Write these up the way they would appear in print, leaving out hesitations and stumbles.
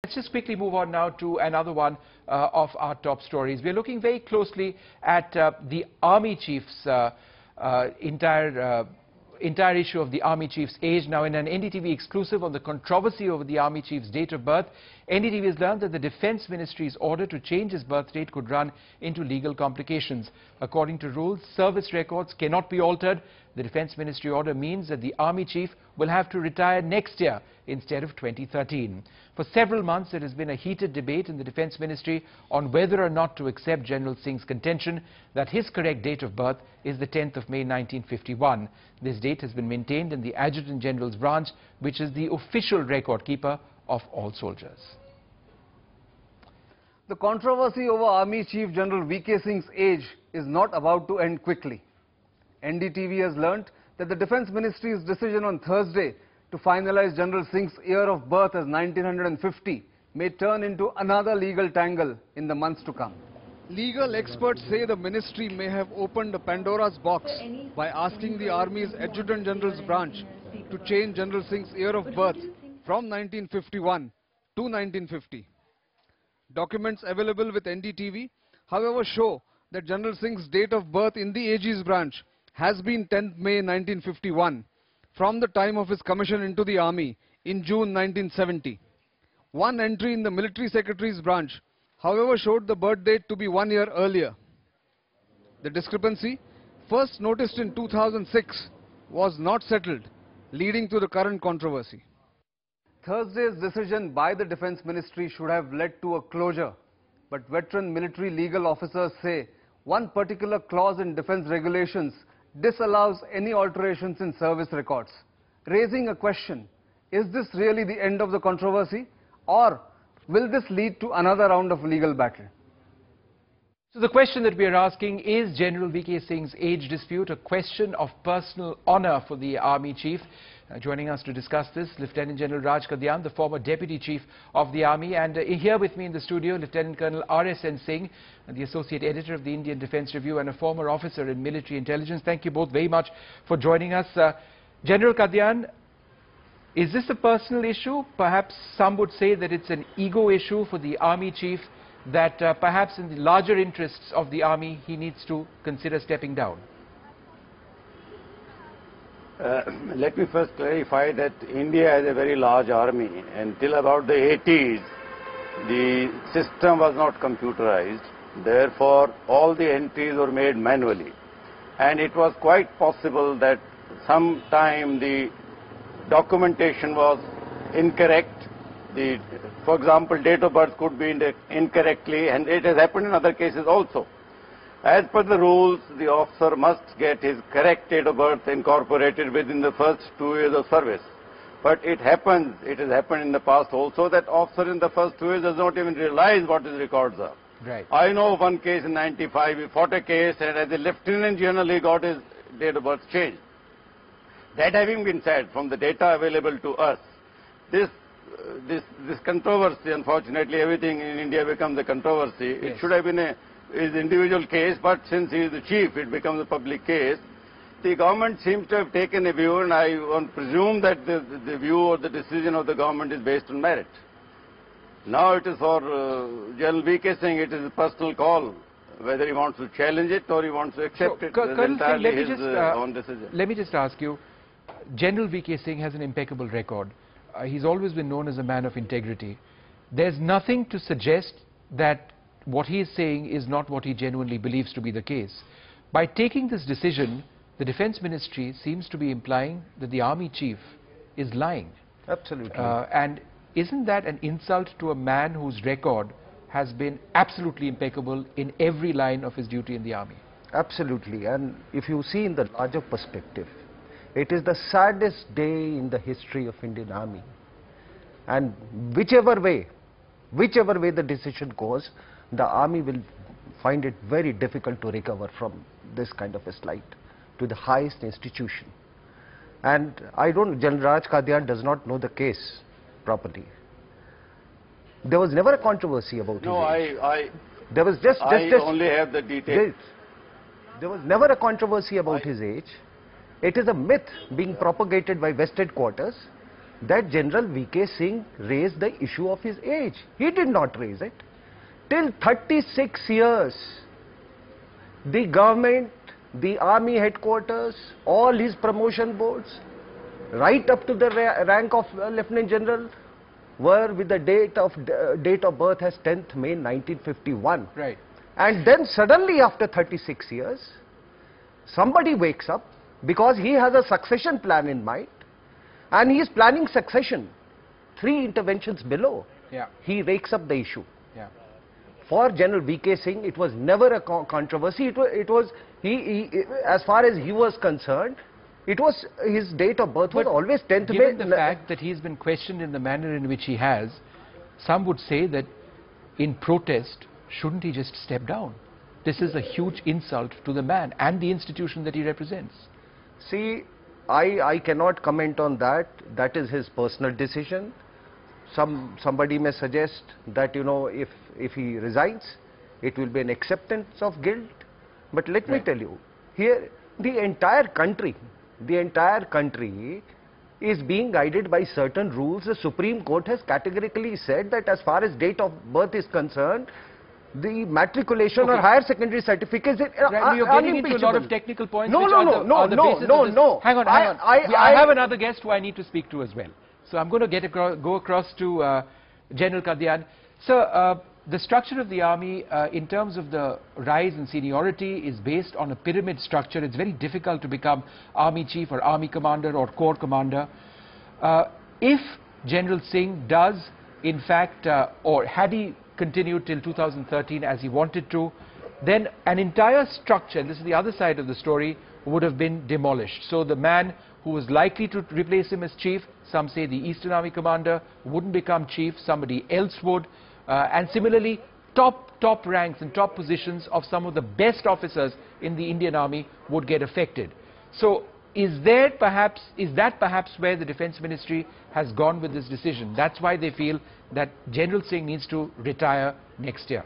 Let's just quickly move on now to another one of our top stories. We're looking very closely at the Army Chief's entire issue of the Army Chief's age. Now, in an NDTV exclusive on the controversy over the Army Chief's date of birth, NDTV has learned that the Defence Ministry's order to change his birth date could run into legal complications. According to rules, service records cannot be altered. The Defence Ministry order means that the Army Chief will have to retire next year instead of 2013. For several months, there has been a heated debate in the Defence Ministry on whether or not to accept General Singh's contention that his correct date of birth is the 10th of May 1951. This date has been maintained in the Adjutant General's branch, which is the official record keeper of all soldiers. The controversy over Army Chief General VK Singh's age is not about to end quickly. NDTV has learnt that the Defence Ministry's decision on Thursday to finalize General Singh's year of birth as 1950 may turn into another legal tangle in the months to come. Legal experts say the ministry may have opened a Pandora's box by asking the Army's Adjutant General's branch to change General Singh's year of birth from 1951 to 1950. Documents available with NDTV, however, show that General Singh's date of birth in the AG's branch has been 10th May 1951 from the time of his commission into the Army in June 1970. One entry in the Military Secretary's branch, however, showed the birth date to be 1 year earlier. The discrepancy, first noticed in 2006, was not settled, leading to the current controversy. Thursday's decision by the Defence Ministry should have led to a closure, but veteran military legal officers say one particular clause in defence regulations disallows any alterations in service records, raising a question: is this really the end of the controversy, or will this lead to another round of legal battle? So the question that we are asking, is General VK Singh's age dispute a question of personal honour for the Army Chief? Joining us to discuss this, Lieutenant General Raj Kadyan, the former Deputy Chief of the Army, and here with me in the studio, Lieutenant Colonel R.S.N. Singh, the Associate Editor of the Indian Defence Review and a former officer in military intelligence. Thank you both very much for joining us. General Kadyan, is this a personal issue? Perhaps some would say that it's an ego issue for the Army Chief, that perhaps in the larger interests of the Army, he needs to consider stepping down. Let me first clarify that India has a very large army. Until about the 80s, the system was not computerized. Therefore, all the entries were made manually. And it was quite possible that sometime the documentation was incorrect. For example, date of birth could be incorrectly, and it has happened in other cases also. As per the rules, the officer must get his correct date of birth incorporated within the first 2 years of service. But it has happened in the past also that officer in the first 2 years does not even realize what his records are. Right. I know one case in 95, he fought a case, and as a Lieutenant General he got his date of birth changed. That having been said, from the data available to us, this controversy, unfortunately everything in India becomes a controversy. Yes. It should have been his individual case, but since he is the chief, it becomes a public case. The government seems to have taken a view, and I presume that the view or the decision of the government is based on merit. Now it is for General VK Singh, it is a personal call, whether he wants to challenge it or he wants to accept it. It is entirely his own decision. Let me just ask you, General VK Singh has an impeccable record. He's always been known as a man of integrity. There's nothing to suggest that what he is saying is not what he genuinely believes to be the case. By taking this decision, the Defence Ministry seems to be implying that the Army Chief is lying. Absolutely. And isn't that an insult to a man whose record has been absolutely impeccable in every line of his duty in the Army? Absolutely. And if you see in the larger perspective, it is the saddest day in the history of Indian Army. And whichever way the decision goes, the Army will find it very difficult to recover from this kind of a slight to the highest institution. And General Raj Kadyan does not know the case properly. There was never a controversy about his age. There was I only have the details. There was never a controversy about his age. It is a myth being propagated by vested quarters that General VK Singh raised the issue of his age. He did not raise it. Till 36 years, the government, the army headquarters, all his promotion boards, right up to the rank of Lieutenant General, were with the date of birth as 10th May 1951. Right. And then suddenly after 36 years, somebody wakes up because he has a succession plan in mind and he is planning succession. 3 interventions below, Yeah. he rakes up the issue. Yeah. For General VK Singh, it was never a controversy. As far as he was concerned, it was his date of birth was always 10th May. Given the fact that he's been questioned in the manner in which he has, some would say that in protest, shouldn't he just step down? This is a huge insult to the man and the institution that he represents. See, I cannot comment on that. That is his personal decision. Somebody may suggest that, you know, if he resigns, it will be an acceptance of guilt. But let me tell you, here the entire country is being guided by certain rules. The Supreme Court has categorically said that as far as date of birth is concerned, the matriculation or higher secondary certificates are You're getting into a lot of technical points. No. Hang on. I have another guest who I need to speak to as well. So I'm going to go across to General Kadyan. Sir, the structure of the army in terms of the rise in seniority is based on a pyramid structure. It's very difficult to become army chief or army commander or corps commander. If General Singh does, in fact, or had he continued till 2013 as he wanted to, then an entire structure, and this is the other side of the story, would have been demolished. So the man who was likely to replace him as chief, some say the Eastern Army commander, wouldn't become chief, somebody else would. And similarly, top ranks and top positions of some of the best officers in the Indian Army would get affected. So is that perhaps where the Defence Ministry has gone with this decision? That's why they feel that General Singh needs to retire next year.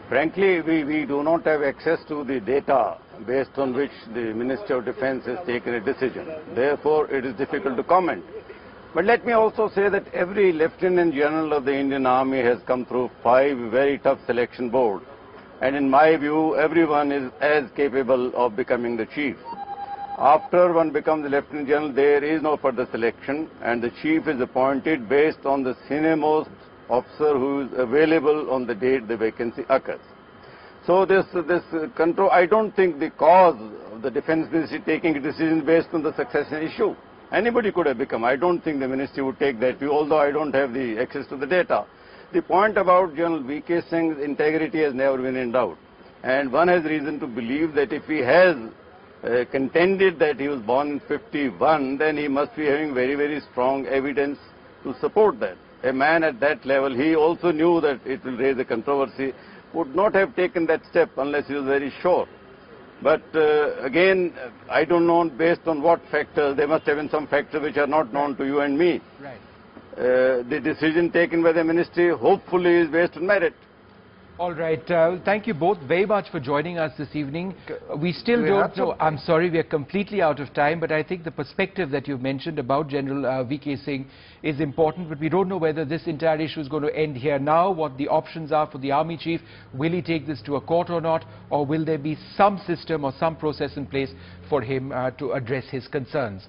Frankly, we do not have access to the data based on which the Ministry of Defence has taken a decision. Therefore, it is difficult to comment. But let me also say that every Lieutenant General of the Indian Army has come through 5 very tough selection boards. And in my view, everyone is as capable of becoming the chief. After one becomes the Lieutenant General, there is no further selection, and the chief is appointed based on the senior-most officer who is available on the date the vacancy occurs. So this control, I don't think the cause of the Defence Ministry taking a decision based on the succession issue. Anybody could have become. I don't think the ministry would take that view, although I don't have the access to the data. The point about General VK Singh's integrity has never been in doubt. And one has reason to believe that if he has contended that he was born in 51, then he must be having very, very strong evidence to support that. A man at that level, he also knew that it will raise a controversy, would not have taken that step unless he was very sure. But again, I don't know based on what factors. There must have been some factors which are not known to you and me. Right. The decision taken by the ministry hopefully is based on merit. All right. Thank you both very much for joining us this evening. We still don't know. I'm sorry, we are completely out of time, but I think the perspective that you've mentioned about General VK Singh is important, but we don't know whether this entire issue is going to end here now, what the options are for the Army Chief. Will he take this to a court or not, or will there be some system or some process in place for him to address his concerns?